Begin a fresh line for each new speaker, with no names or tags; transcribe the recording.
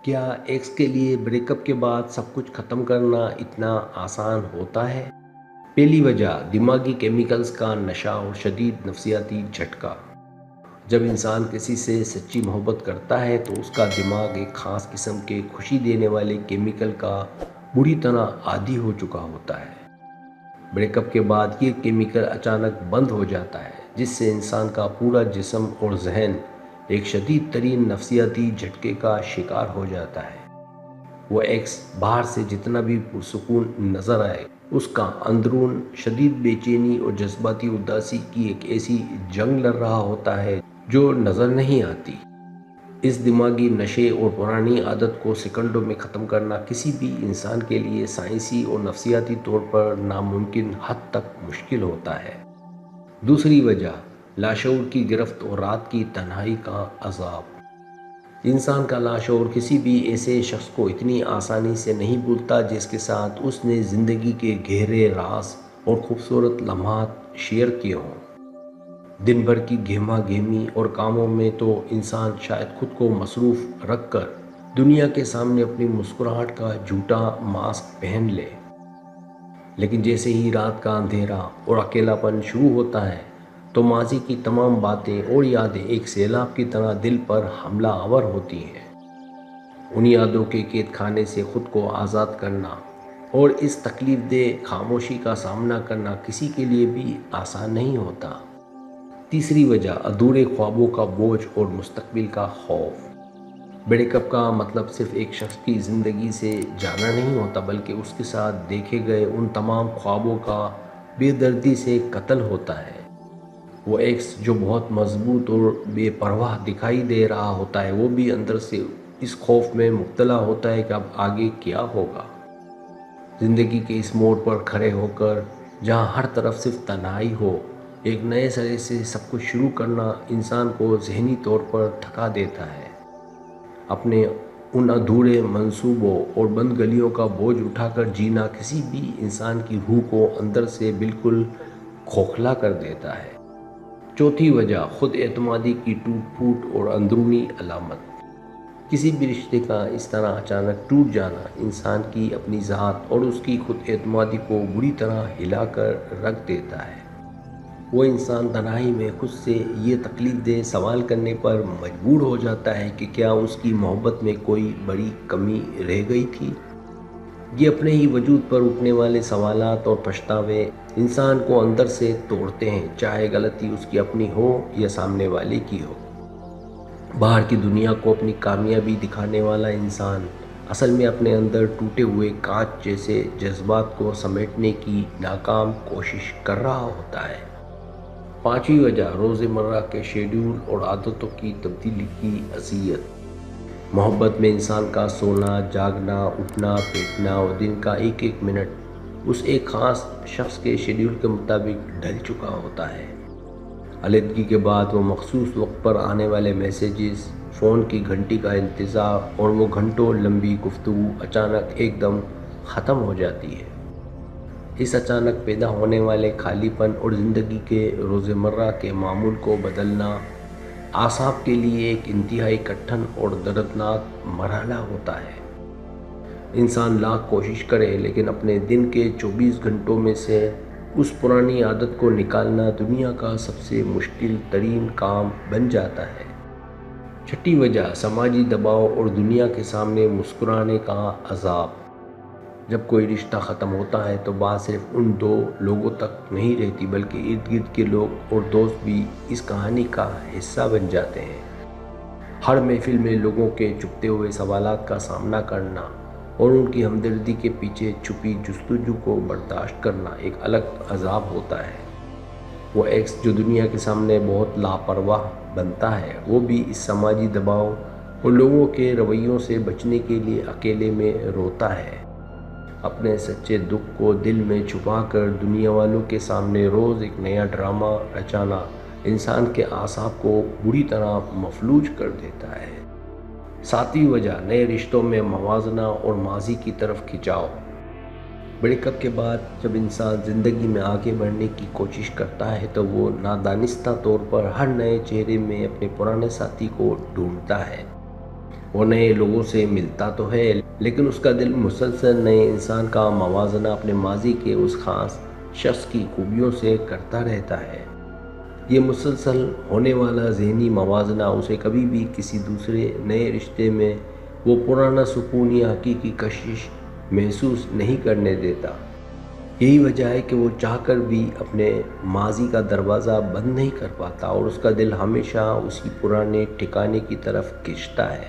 کیا ایکس کے لیے بریک اپ کے بعد سب کچھ ختم کرنا اتنا آسان ہوتا ہے؟ پہلی وجہ دماغی کیمیکلز کا نشہ اور شدید نفسیاتی جھٹکا۔ جب انسان کسی سے سچی محبت کرتا ہے تو اس کا دماغ ایک خاص قسم کے خوشی دینے والے کیمیکل کا بری طرح عادی ہو چکا ہوتا ہے۔ بریک اپ کے بعد یہ کیمیکل اچانک بند ہو جاتا ہے، جس سے انسان کا پورا جسم اور ذہن ایک شدید ترین نفسیاتی جھٹکے کا شکار ہو جاتا ہے۔ وہ ایکس باہر سے جتنا بھی پرسکون نظر آئے، اس کا اندرون شدید بے چینی اور جذباتی اداسی کی ایک ایسی جنگ لڑ رہا ہوتا ہے جو نظر نہیں آتی۔ اس دماغی نشے اور پرانی عادت کو سیکنڈوں میں ختم کرنا کسی بھی انسان کے لیے سائنسی اور نفسیاتی طور پر ناممکن حد تک مشکل ہوتا ہے۔ دوسری وجہ لاشعور کی گرفت اور رات کی تنہائی کا عذاب۔ انسان کا لاشعور کسی بھی ایسے شخص کو اتنی آسانی سے نہیں بھولتا جس کے ساتھ اس نے زندگی کے گہرے راز اور خوبصورت لمحات شیئر کیے ہوں۔ دن بھر کی گہما گہمی اور کاموں میں تو انسان شاید خود کو مصروف رکھ کر دنیا کے سامنے اپنی مسکراہٹ کا جھوٹا ماسک پہن لے، لیکن جیسے ہی رات کا اندھیرا اور اکیلاپن شروع ہوتا ہے تو ماضی کی تمام باتیں اور یادیں ایک سیلاب کی طرح دل پر حملہ آور ہوتی ہیں۔ ان یادوں کے قید خانے سے خود کو آزاد کرنا اور اس تکلیف دہ خاموشی کا سامنا کرنا کسی کے لیے بھی آسان نہیں ہوتا۔ تیسری وجہ ادھورے خوابوں کا بوجھ اور مستقبل کا خوف۔ بریک اپ کا مطلب صرف ایک شخص کی زندگی سے جانا نہیں ہوتا، بلکہ اس کے ساتھ دیکھے گئے ان تمام خوابوں کا بے دردی سے قتل ہوتا ہے۔ وہ ایکس جو بہت مضبوط اور بے پرواہ دکھائی دے رہا ہوتا ہے، وہ بھی اندر سے اس خوف میں مبتلا ہوتا ہے کہ اب آگے کیا ہوگا۔ زندگی کے اس موڑ پر کھڑے ہو کر جہاں ہر طرف صرف تنہائی ہو، ایک نئے سرے سے سب کچھ شروع کرنا انسان کو ذہنی طور پر تھکا دیتا ہے۔ اپنے ان ادھورے منصوبوں اور بند گلیوں کا بوجھ اٹھا کر جینا کسی بھی انسان کی روح کو اندر سے بالکل کھوکھلا کر دیتا ہے۔ چوتھی وجہ خود اعتمادی کی ٹوٹ پھوٹ اور اندرونی علامت۔ کسی بھی رشتے کا اس طرح اچانک ٹوٹ جانا انسان کی اپنی ذات اور اس کی خود اعتمادی کو بری طرح ہلا کر رکھ دیتا ہے۔ وہ انسان تنہائی میں خود سے یہ تکلیف دہ سوال کرنے پر مجبور ہو جاتا ہے کہ کیا اس کی محبت میں کوئی بڑی کمی رہ گئی تھی؟ یہ اپنے ہی وجود پر اٹھنے والے سوالات اور پچھتاوے انسان کو اندر سے توڑتے ہیں، چاہے غلطی اس کی اپنی ہو یا سامنے والے کی ہو۔ باہر کی دنیا کو اپنی کامیابی دکھانے والا انسان اصل میں اپنے اندر ٹوٹے ہوئے کانچ جیسے جذبات کو سمیٹنے کی ناکام کوشش کر رہا ہوتا ہے۔ پانچویں وجہ روزمرہ کے شیڈول اور عادتوں کی تبدیلی کی اذیت۔ محبت میں انسان کا سونا، جاگنا، اٹھنا، بیٹھنا اور دن کا ایک ایک منٹ اس ایک خاص شخص کے شیڈول کے مطابق ڈھل چکا ہوتا ہے۔ علیحدگی کے بعد وہ مخصوص وقت پر آنے والے میسیجز، فون کی گھنٹی کا انتظار اور وہ گھنٹوں لمبی گفتگو اچانک ایک دم ختم ہو جاتی ہے۔ اس اچانک پیدا ہونے والے خالی پن اور زندگی کے روزمرہ کے معمول کو بدلنا اعصاب کے لیے ایک انتہائی کٹھن اور دردناک مرحلہ ہوتا ہے۔ انسان لاکھ کوشش کرے لیکن اپنے دن کے 24 گھنٹوں میں سے اس پرانی عادت کو نکالنا دنیا کا سب سے مشکل ترین کام بن جاتا ہے۔ چھٹی وجہ سماجی دباؤ اور دنیا کے سامنے مسکرانے کا عذاب۔ جب کوئی رشتہ ختم ہوتا ہے تو بات صرف ان دو لوگوں تک نہیں رہتی، بلکہ ارد گرد کے لوگ اور دوست بھی اس کہانی کا حصہ بن جاتے ہیں۔ ہر محفل میں لوگوں کے چبھتے ہوئے سوالات کا سامنا کرنا اور ان کی ہمدردی کے پیچھے چھپی جستجو کو برداشت کرنا ایک الگ عذاب ہوتا ہے۔ وہ ایکس جو دنیا کے سامنے بہت لاپرواہ بنتا ہے، وہ بھی اس سماجی دباؤ اور لوگوں کے رویوں سے بچنے کے لیے اکیلے میں روتا ہے۔ اپنے سچے دکھ کو دل میں چھپا کر دنیا والوں کے سامنے روز ایک نیا ڈرامہ رچانا انسان کے اعصاب کو بری طرح مفلوج کر دیتا ہے۔ ساتویں وجہ نئے رشتوں میں موازنہ اور ماضی کی طرف کھنچاؤ۔ بریک اپ کے بعد جب انسان زندگی میں آگے بڑھنے کی کوشش کرتا ہے تو وہ نادانستہ طور پر ہر نئے چہرے میں اپنے پرانے ساتھی کو ڈھونڈتا ہے۔ وہ نئے لوگوں سے ملتا تو ہے لیکن اس کا دل مسلسل نئے انسان کا موازنہ اپنے ماضی کے اس خاص شخص کی خوبیوں سے کرتا رہتا ہے۔ یہ مسلسل ہونے والا ذہنی موازنہ اسے کبھی بھی کسی دوسرے نئے رشتے میں وہ پرانا سکون یا حقیقی کشش محسوس نہیں کرنے دیتا۔ یہی وجہ ہے کہ وہ چاہ کر بھی اپنے ماضی کا دروازہ بند نہیں کر پاتا اور اس کا دل ہمیشہ اسی پرانے ٹھکانے کی طرف کھنچتا ہے۔